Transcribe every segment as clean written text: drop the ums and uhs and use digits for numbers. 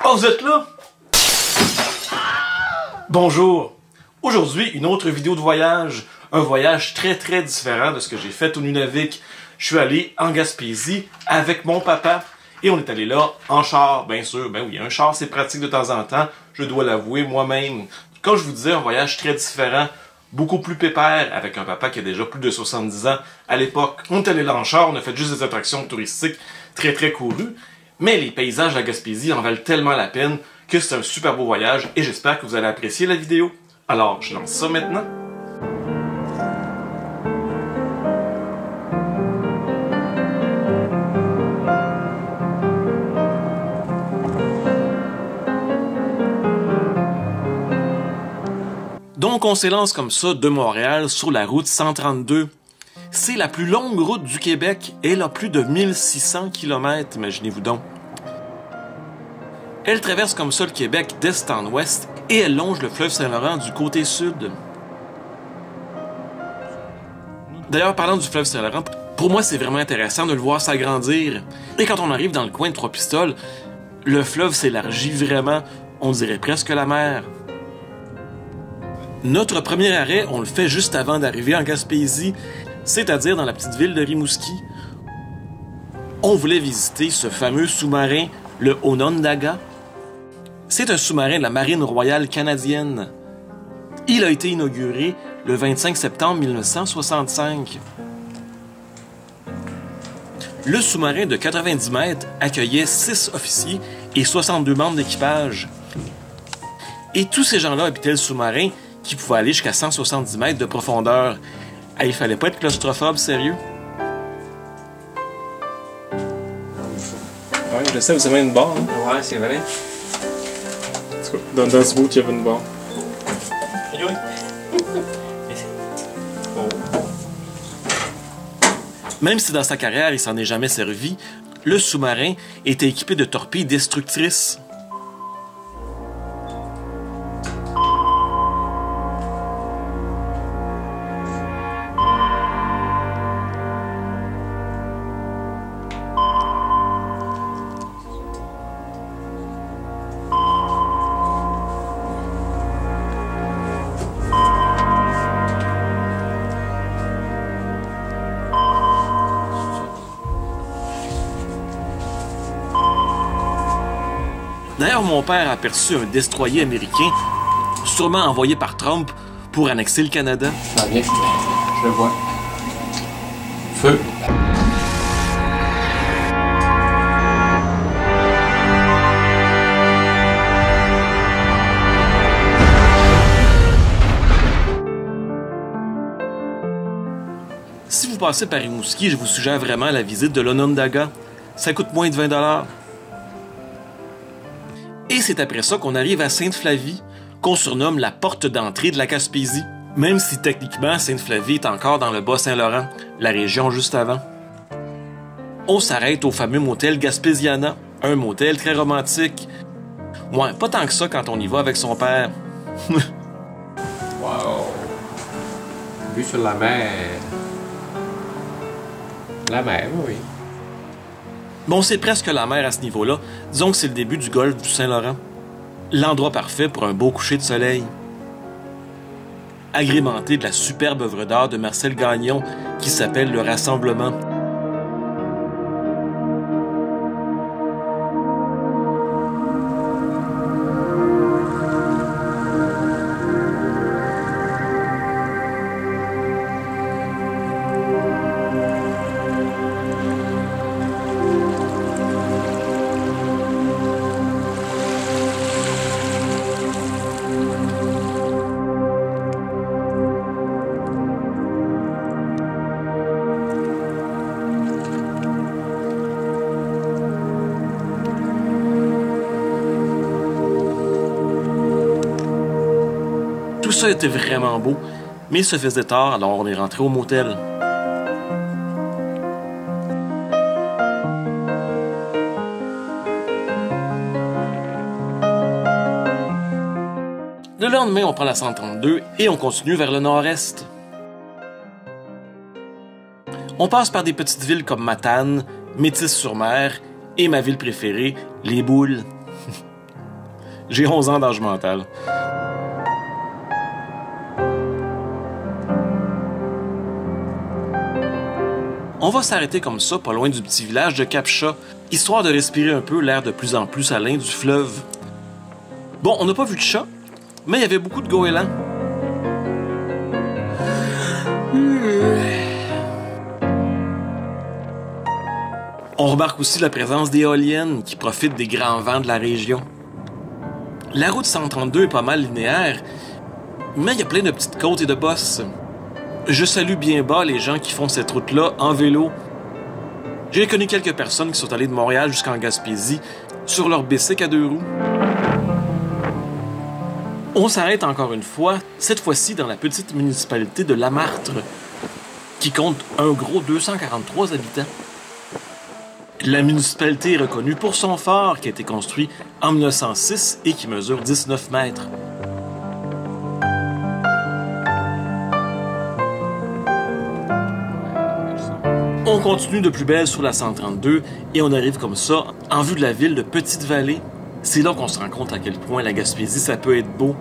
Oh, vous êtes là? Bonjour! Aujourd'hui, une autre vidéo de voyage. Un voyage très différent de ce que j'ai fait au Nunavik. Je suis allé en Gaspésie avec mon papa. Et on est allé là en char, bien sûr. Ben oui, un char c'est pratique de temps en temps. Je dois l'avouer moi-même. Comme je vous disais, un voyage très différent. Beaucoup plus pépère, avec un papa qui a déjà plus de 70 ans à l'époque. On est allé là en char, on a fait juste des attractions touristiques très courues. Mais les paysages de la Gaspésie en valent tellement la peine que c'est un super beau voyage et j'espère que vous allez apprécier la vidéo. Alors, je lance ça maintenant. Donc on s'élance comme ça de Montréal sur la route 132. C'est la plus longue route du Québec et elle a plus de 1600 km, imaginez-vous donc. Elle traverse comme ça le Québec d'est en ouest et elle longe le fleuve Saint-Laurent du côté sud. D'ailleurs, parlant du fleuve Saint-Laurent, pour moi c'est vraiment intéressant de le voir s'agrandir. Et quand on arrive dans le coin de Trois-Pistoles, le fleuve s'élargit vraiment, on dirait presque la mer. Notre premier arrêt, on le fait juste avant d'arriver en Gaspésie, c'est-à-dire dans la petite ville de Rimouski. On voulait visiter ce fameux sous-marin, le Onondaga. C'est un sous-marin de la Marine royale canadienne. Il a été inauguré le 25 septembre 1965. Le sous-marin de 90 mètres accueillait 6 officiers et 62 membres d'équipage. Et tous ces gens-là habitaient le sous-marin qui pouvait aller jusqu'à 170 mètres de profondeur. Ah, il fallait pas être claustrophobe, sérieux? Ouais, je sais, vous avez une barre, hein? Ouais, c'est vrai. Dans ce bout, il y avait une barre. Même si dans sa carrière, il s'en est jamais servi, le sous-marin était équipé de torpilles destructrices. D'ailleurs, mon père a aperçu un destroyer américain, sûrement envoyé par Trump pour annexer le Canada. Ça vient, je le vois. Feu. Si vous passez par Rimouski, je vous suggère vraiment la visite de l'Onondaga. Ça coûte moins de 20 $. Et c'est après ça qu'on arrive à Sainte-Flavie, qu'on surnomme la porte d'entrée de la Gaspésie, même si techniquement Sainte-Flavie est encore dans le Bas-Saint-Laurent, la région juste avant. On s'arrête au fameux motel Gaspésiana, un motel très romantique. Ouais, pas tant que ça quand on y va avec son père. Wow. Vue sur la mer. La mer, oui. Bon, c'est presque la mer à ce niveau-là. Disons que c'est le début du golfe du Saint-Laurent. L'endroit parfait pour un beau coucher de soleil. Agrémenté de la superbe œuvre d'art de Marcel Gagnon qui s'appelle Le Rassemblement. Tout ça était vraiment beau, mais il se faisait tard, alors on est rentré au motel. Le lendemain, on prend la 132 et on continue vers le nord-est. On passe par des petites villes comme Matane, Métis-sur-Mer et ma ville préférée, Les Boules. J'ai 11 ans d'âge mental. On va s'arrêter comme ça, pas loin du petit village de Cap-Chat, histoire de respirer un peu l'air de plus en plus salin du fleuve. Bon, on n'a pas vu de chat, mais il y avait beaucoup de goélands. On remarque aussi la présence d'éoliennes qui profitent des grands vents de la région. La route 132 est pas mal linéaire, mais il y a plein de petites côtes et de bosses. Je salue bien bas les gens qui font cette route-là en vélo. J'ai connu quelques personnes qui sont allées de Montréal jusqu'en Gaspésie sur leur bicycle à 2 roues. On s'arrête encore une fois, cette fois-ci dans la petite municipalité de Lamartre, qui compte un gros 243 habitants. La municipalité est reconnue pour son phare qui a été construit en 1906 et qui mesure 19 mètres. On continue de plus belle sur la 132 et on arrive comme ça en vue de la ville de Petite-Vallée. C'est là qu'on se rend compte à quel point la Gaspésie, ça peut être beau.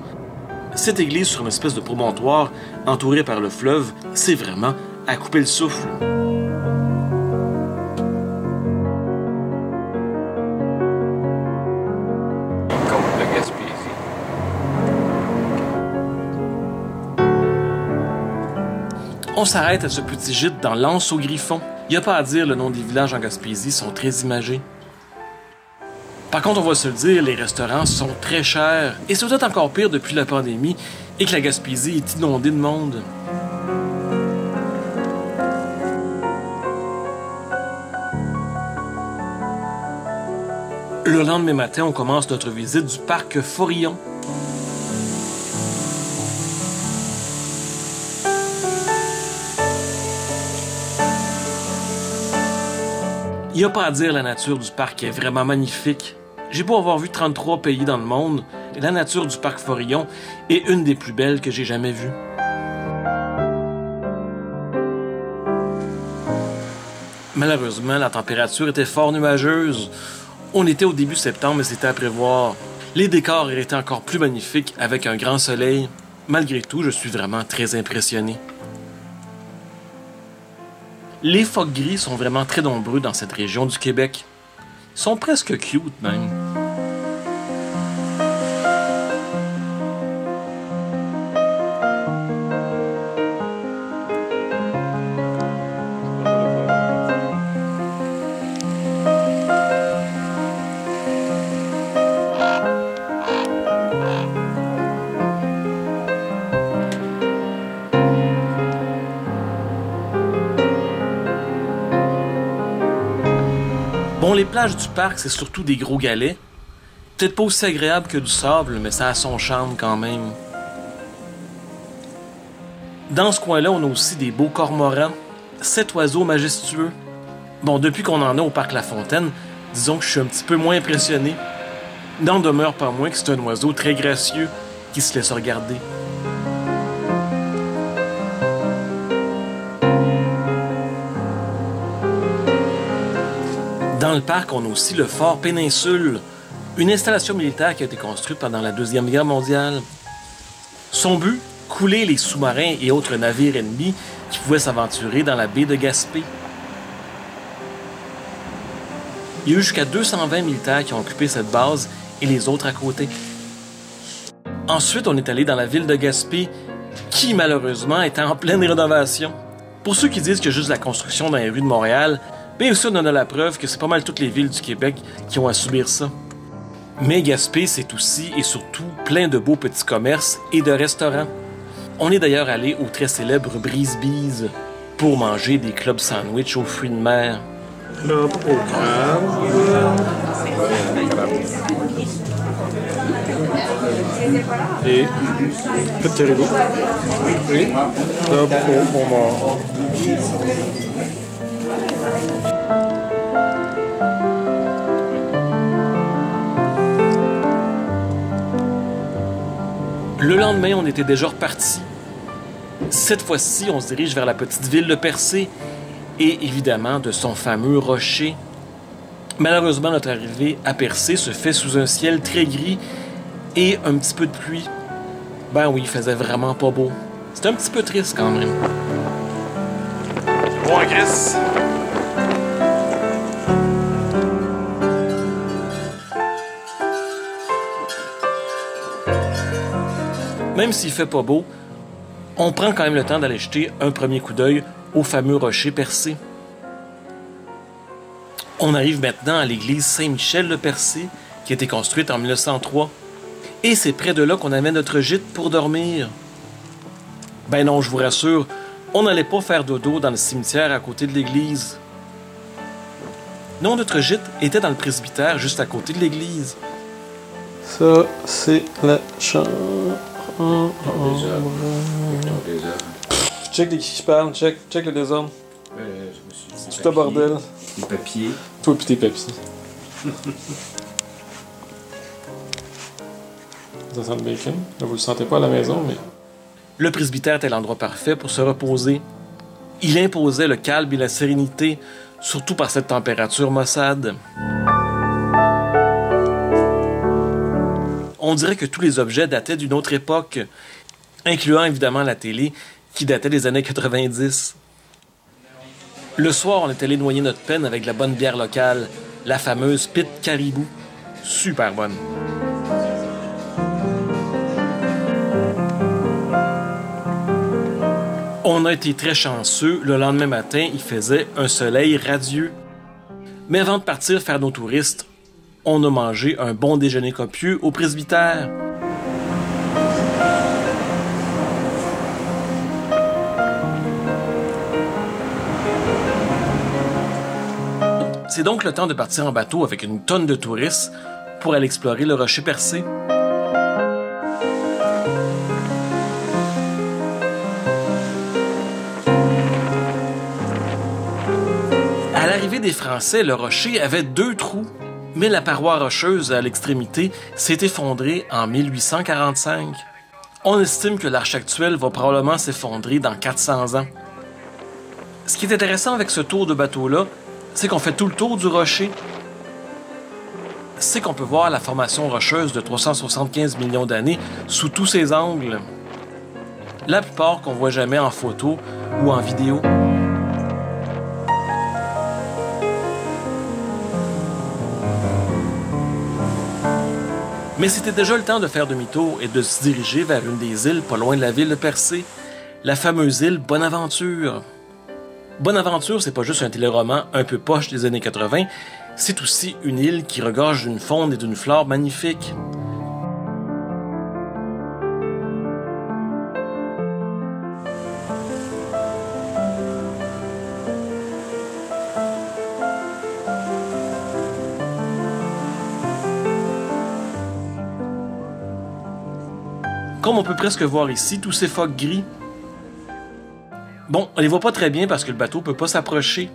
Cette église sur une espèce de promontoire entourée par le fleuve, c'est vraiment à couper le souffle. On s'arrête à ce petit gîte dans l'Anse-au-Griffon. Il n'y a pas à dire, le nom des villages en Gaspésie sont très imagés. Par contre, on va se le dire, les restaurants sont très chers. Et c'est peut-être encore pire depuis la pandémie et que la Gaspésie est inondée de monde. Le lendemain matin, on commence notre visite du parc Forillon. Il n'y a pas à dire, la nature du parc est vraiment magnifique. J'ai beau avoir vu 33 pays dans le monde, la nature du parc Forillon est une des plus belles que j'ai jamais vues. Malheureusement, la température était fort nuageuse. On était au début septembre et c'était à prévoir. Les décors étaient encore plus magnifiques avec un grand soleil. Malgré tout, je suis vraiment très impressionné. Les phoques gris sont vraiment très nombreux dans cette région du Québec. Ils sont presque cute même. Bon, les plages du parc, c'est surtout des gros galets. Peut-être pas aussi agréable que du sable, mais ça a son charme quand même. Dans ce coin-là, on a aussi des beaux cormorans, 7 oiseaux majestueux. Bon, depuis qu'on en a au parc La Fontaine, disons que je suis un petit peu moins impressionné. N'en demeure pas moins que c'est un oiseau très gracieux qui se laisse regarder. Dans le parc, on a aussi le fort Péninsule, une installation militaire qui a été construite pendant la Deuxième Guerre mondiale. Son but, couler les sous-marins et autres navires ennemis qui pouvaient s'aventurer dans la baie de Gaspé. Il y a eu jusqu'à 220 militaires qui ont occupé cette base et les autres à côté. Ensuite, on est allé dans la ville de Gaspé, qui malheureusement était en pleine rénovation. Pour ceux qui disent qu'il y a juste la construction dans les rues de Montréal, bien aussi on en a la preuve que c'est pas mal toutes les villes du Québec qui ont à subir ça. Mais Gaspé, c'est aussi et surtout plein de beaux petits commerces et de restaurants. On est d'ailleurs allé au très célèbre Brise-Bise pour manger des clubs sandwich aux fruits de mer. Club au crabe. Et petit rideau. Et club au homard. Le lendemain, on était déjà repartis. Cette fois-ci, on se dirige vers la petite ville de Percé et évidemment de son fameux rocher. Malheureusement, notre arrivée à Percé se fait sous un ciel très gris et un petit peu de pluie. Ben oui, il faisait vraiment pas beau. C'était un petit peu triste quand même. Bon, Chris. Même s'il fait pas beau, on prend quand même le temps d'aller jeter un premier coup d'œil au fameux rocher percé. On arrive maintenant à l'église Saint-Michel de Percé, qui a été construite en 1903. Et c'est près de là qu'on avait notre gîte pour dormir. Ben non, je vous rassure, on n'allait pas faire dodo dans le cimetière à côté de l'église. Non, notre gîte était dans le presbytère, juste à côté de l'église. Ça, c'est la chambre. Check de qui je parle, check le désordre. Tout un bordel. Les papiers. Toi pis tes papiers. Ça sent le bacon. Là, vous le sentez pas à la maison, mais... Le presbytère était l'endroit parfait pour se reposer. Il imposait le calme et la sérénité, surtout par cette température maussade. On dirait que tous les objets dataient d'une autre époque, incluant évidemment la télé, qui datait des années 90. Le soir, on est allé noyer notre peine avec de la bonne bière locale, la fameuse Pit Caribou. Super bonne. On a été très chanceux. Le lendemain matin, il faisait un soleil radieux. Mais avant de partir faire nos touristes, on a mangé un bon déjeuner copieux au presbytère. C'est donc le temps de partir en bateau avec une tonne de touristes pour aller explorer le rocher percé. À l'arrivée des Français, le rocher avait 2 trous, mais la paroi rocheuse à l'extrémité s'est effondrée en 1845. On estime que l'arche actuelle va probablement s'effondrer dans 400 ans. Ce qui est intéressant avec ce tour de bateau-là, c'est qu'on fait tout le tour du rocher. C'est qu'on peut voir la formation rocheuse de 375 millions d'années sous tous ses angles. La plupart qu'on voit jamais en photo ou en vidéo. Mais c'était déjà le temps de faire demi-tour et de se diriger vers une des îles pas loin de la ville de Percé, la fameuse île Bonaventure. Bonaventure, c'est pas juste un téléroman un peu poche des années 80, c'est aussi une île qui regorge d'une faune et d'une flore magnifiques. Comme on peut presque voir ici, tous ces phoques gris. Bon, on les voit pas très bien parce que le bateau peut pas s'approcher.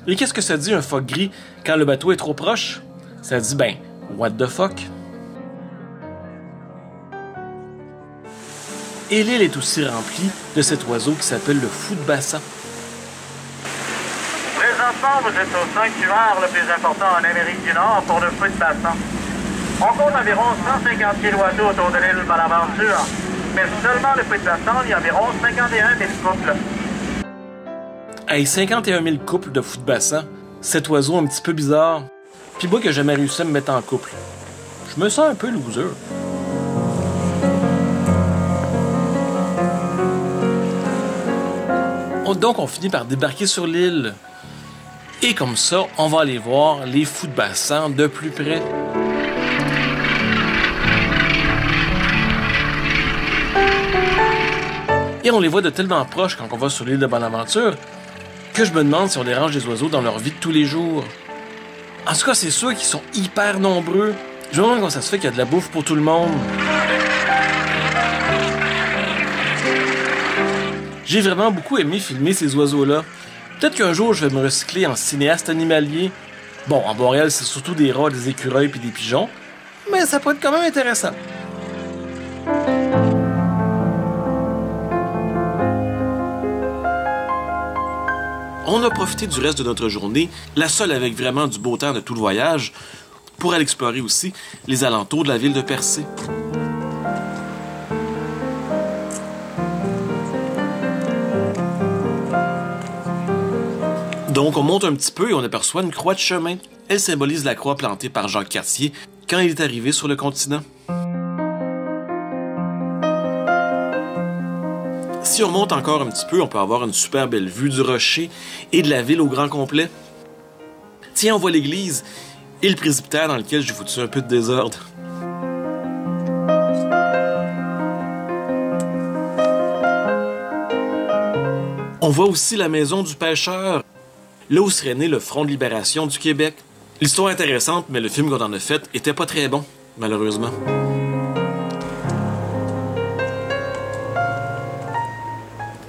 Et qu'est-ce que ça dit un phoque gris quand le bateau est trop proche? Ça dit, ben, what the fuck? Et l'île est aussi remplie de cet oiseau qui s'appelle le fou de bassin. Présentement, vous êtes au sanctuaire le plus important en Amérique du Nord pour le fou de bassin. On compte environ 150 000 oiseaux autour de l'île Bonaventure, mais seulement le fou de bassin, il y a environ 51 000 couples. Hey, 51 000 couples de fous de bassin, cet oiseau un petit peu bizarre. Puis moi qui n'ai jamais réussi à me mettre en couple. Je me sens un peu loser. Donc on finit par débarquer sur l'île. Et comme ça, on va aller voir les fous de bassin de plus près. Et on les voit de tellement proche quand on va sur l'île de Bonaventure que je me demande si on dérange des oiseaux dans leur vie de tous les jours. En tout cas, c'est sûr qu'ils sont hyper nombreux. Je me demande comment ça se fait qu'il y a de la bouffe pour tout le monde. J'ai vraiment beaucoup aimé filmer ces oiseaux-là. Peut-être qu'un jour, je vais me recycler en cinéaste animalier. Bon, en Montréal, c'est surtout des rats, des écureuils puis des pigeons. Mais ça peut être quand même intéressant. On a profité du reste de notre journée, la seule avec vraiment du beau temps de tout le voyage, pour aller explorer aussi les alentours de la ville de Percé. Donc on monte un petit peu et on aperçoit une croix de chemin. Elle symbolise la croix plantée par Jacques Cartier quand il est arrivé sur le continent. Si on monte encore un petit peu, on peut avoir une super belle vue du rocher et de la ville au grand complet. Tiens, on voit l'église et le presbytère dans lequel j'ai foutu un peu de désordre. On voit aussi la maison du pêcheur, là où serait né le Front de libération du Québec. L'histoire est intéressante, mais le film qu'on en a fait était pas très bon, malheureusement.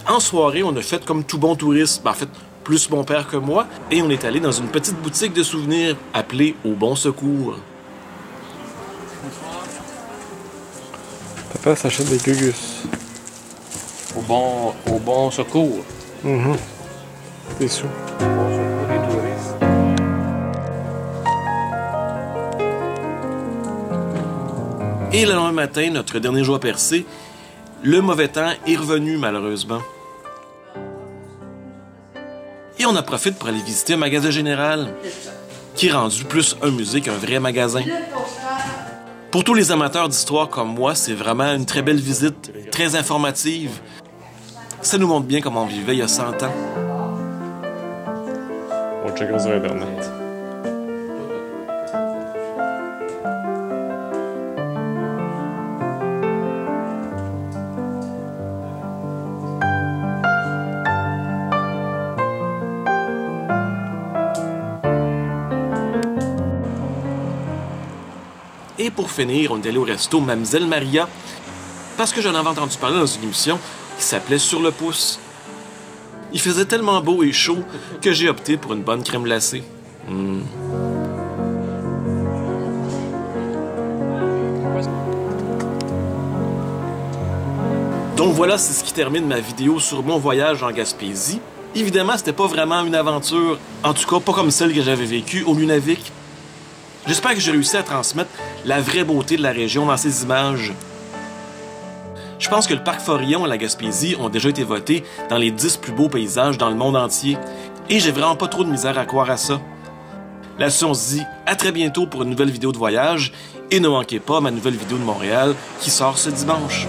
En soirée, on a fait comme tout bon touriste, en fait, plus mon père que moi, et on est allé dans une petite boutique de souvenirs appelée Au Bon Secours. Papa s'achète des gugus. Au bon secours. Des sous. Au bon secours des touristes. Et le lendemain matin, notre dernier jour à Percé, le mauvais temps est revenu malheureusement. Et on en profite pour aller visiter un magasin général, qui est rendu plus un musée qu'un vrai magasin. Pour tous les amateurs d'histoire comme moi, c'est vraiment une très belle visite, très informative. Ça nous montre bien comment on vivait il y a 100 ans. On checkera sur Internet. Et pour finir, on est allé au resto Mademoiselle Maria, parce que j'en avais entendu parler dans une émission qui s'appelait Sur le pouce. Il faisait tellement beau et chaud que j'ai opté pour une bonne crème glacée. Donc voilà, c'est ce qui termine ma vidéo sur mon voyage en Gaspésie. Évidemment, c'était pas vraiment une aventure, en tout cas pas comme celle que j'avais vécue au Nunavik. J'espère que j'ai réussi à transmettre la vraie beauté de la région dans ces images. Je pense que le parc Forillon et la Gaspésie ont déjà été votés dans les 10 plus beaux paysages dans le monde entier. Et j'ai vraiment pas trop de misère à croire à ça. Là-dessus, on se dit à très bientôt pour une nouvelle vidéo de voyage. Et ne manquez pas ma nouvelle vidéo de Montréal qui sort ce dimanche.